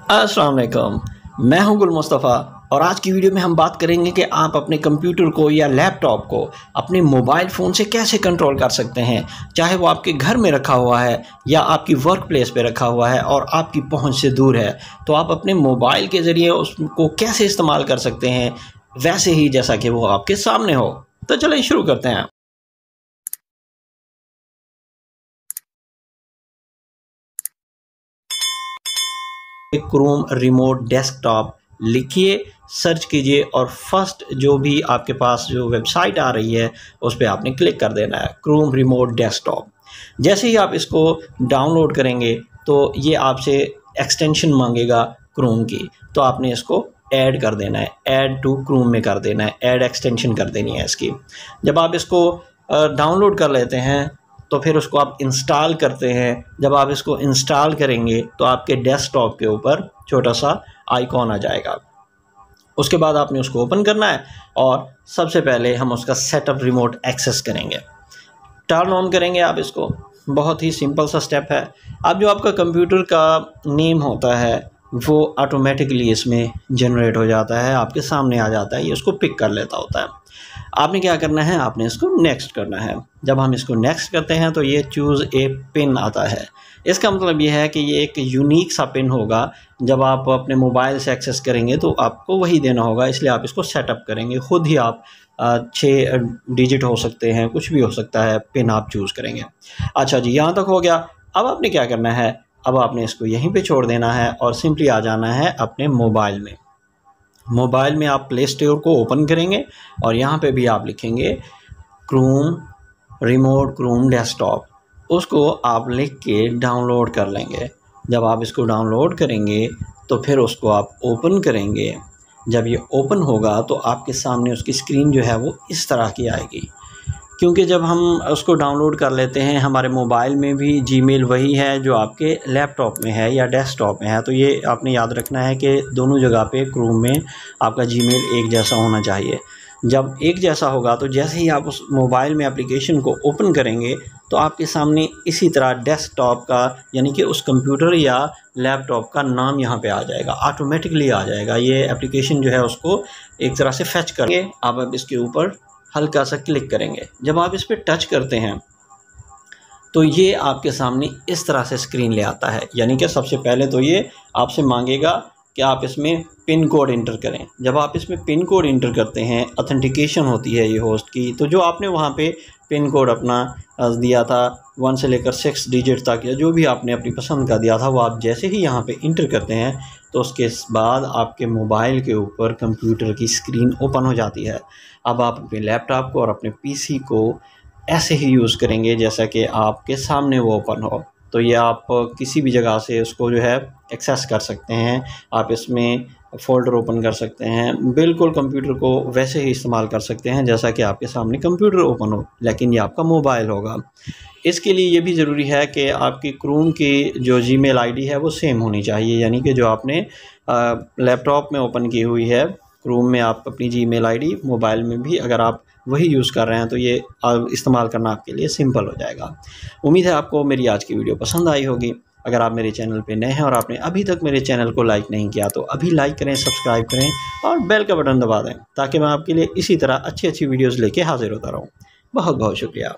अस्सलाम वालेकुम। मैं हूं गुल मुस्तफ़ा और आज की वीडियो में हम बात करेंगे कि आप अपने कंप्यूटर को या लैपटॉप को अपने मोबाइल फ़ोन से कैसे कंट्रोल कर सकते हैं। चाहे वो आपके घर में रखा हुआ है या आपकी वर्क प्लेस पे रखा हुआ है और आपकी पहुंच से दूर है, तो आप अपने मोबाइल के ज़रिए उसको कैसे इस्तेमाल कर सकते हैं, वैसे ही जैसा कि वो आपके सामने हो। तो चलिए शुरू करते हैं। क्रोम रिमोट डेस्कटॉप लिखिए, सर्च कीजिए और फर्स्ट जो भी आपके पास जो वेबसाइट आ रही है उस पर आपने क्लिक कर देना है, क्रोम रिमोट डेस्कटॉप। जैसे ही आप इसको डाउनलोड करेंगे तो ये आपसे एक्सटेंशन मांगेगा क्रोम की, तो आपने इसको ऐड कर देना है, ऐड टू क्रोम में कर देना है, ऐड एक्सटेंशन कर देनी है इसकी। जब आप इसको डाउनलोड कर लेते हैं तो फिर उसको आप इंस्टॉल करते हैं। जब आप इसको इंस्टॉल करेंगे तो आपके डेस्कटॉप के ऊपर छोटा सा आइकॉन आ जाएगा। उसके बाद आपने उसको ओपन करना है और सबसे पहले हम उसका सेटअप रिमोट एक्सेस करेंगे, टर्न ऑन करेंगे आप इसको। बहुत ही सिंपल सा स्टेप है। अब जो आपका कंप्यूटर का नेम होता है वो ऑटोमेटिकली इसमें जनरेट हो जाता है, आपके सामने आ जाता है, ये उसको पिक कर लेता होता है। आपने क्या करना है, आपने इसको नेक्स्ट करना है। जब हम इसको नेक्स्ट करते हैं तो ये चूज़ ए पिन आता है। इसका मतलब ये है कि ये एक यूनिक सा पिन होगा। जब आप अपने मोबाइल से एक्सेस करेंगे तो आपको वही देना होगा, इसलिए आप इसको सेटअप करेंगे खुद ही। आप 6 डिजिट हो सकते हैं, कुछ भी हो सकता है, पिन आप चूज़ करेंगे। अच्छा जी, यहाँ तक हो गया। अब आपने क्या करना है, अब आपने इसको यहीं पे छोड़ देना है और सिंपली आ जाना है अपने मोबाइल में। मोबाइल में आप प्ले स्टोर को ओपन करेंगे और यहाँ पे भी आप लिखेंगे क्रोम रिमोट क्रोम डेस्कटॉप। उसको आप लिख के डाउनलोड कर लेंगे। जब आप इसको डाउनलोड करेंगे तो फिर उसको आप ओपन करेंगे। जब ये ओपन होगा तो आपके सामने उसकी स्क्रीन जो है वो इस तरह की आएगी। क्योंकि जब हम उसको डाउनलोड कर लेते हैं, हमारे मोबाइल में भी जीमेल वही है जो आपके लैपटॉप में है या डेस्कटॉप में है, तो ये आपने याद रखना है कि दोनों जगह पे क्रोम में आपका जीमेल एक जैसा होना चाहिए। जब एक जैसा होगा तो जैसे ही आप उस मोबाइल में एप्लीकेशन को ओपन करेंगे तो आपके सामने इसी तरह डेस्कटॉप का यानी कि उस कंप्यूटर या लैपटॉप का नाम यहाँ पे आ जाएगा, ऑटोमेटिकली आ जाएगा। ये एप्लीकेशन जो है उसको एक तरह से फैच करके आप अब इसके ऊपर हल्का सा क्लिक करेंगे। जब आप इस पर टच करते हैं तो ये आपके सामने इस तरह से स्क्रीन ले आता है। यानी कि सबसे पहले तो ये आपसे मांगेगा कि आप इसमें पिन कोड इंटर करें। जब आप इसमें पिन कोड इंटर करते हैं, ऑथेंटिकेशन होती है ये होस्ट की, तो जो आपने वहाँ पे पिन कोड अपना दिया था 1 से लेकर 6 डिजिट तक या जो भी आपने अपनी पसंद का दिया था, वो आप जैसे ही यहाँ पे इंटर करते हैं तो उसके बाद आपके मोबाइल के ऊपर कंप्यूटर की स्क्रीन ओपन हो जाती है। अब आप अपने लैपटॉप को और अपने पीसी को ऐसे ही यूज़ करेंगे जैसा कि आपके सामने वो ओपन हो। तो ये आप किसी भी जगह से उसको जो है एक्सेस कर सकते हैं। आप इसमें फ़ोल्डर ओपन कर सकते हैं, बिल्कुल कंप्यूटर को वैसे ही इस्तेमाल कर सकते हैं जैसा कि आपके सामने कंप्यूटर ओपन हो, लेकिन ये आपका मोबाइल होगा। इसके लिए ये भी ज़रूरी है कि आपकी क्रोम की जो जीमेल आईडी है वो सेम होनी चाहिए। यानी कि जो आपने लैपटॉप में ओपन की हुई है क्रोम में, आप अपनी जीमेल आईडी मोबाइल में भी अगर आप वही यूज़ कर रहे हैं तो ये इस्तेमाल करना आपके लिए सिंपल हो जाएगा। उम्मीद है आपको मेरी आज की वीडियो पसंद आई होगी। अगर आप मेरे चैनल पे नए हैं और आपने अभी तक मेरे चैनल को लाइक नहीं किया तो अभी लाइक करें, सब्सक्राइब करें और बेल का बटन दबा दें ताकि मैं आपके लिए इसी तरह अच्छी अच्छी वीडियोज़ लेके हाजिर होता रहूँ। बहुत बहुत शुक्रिया।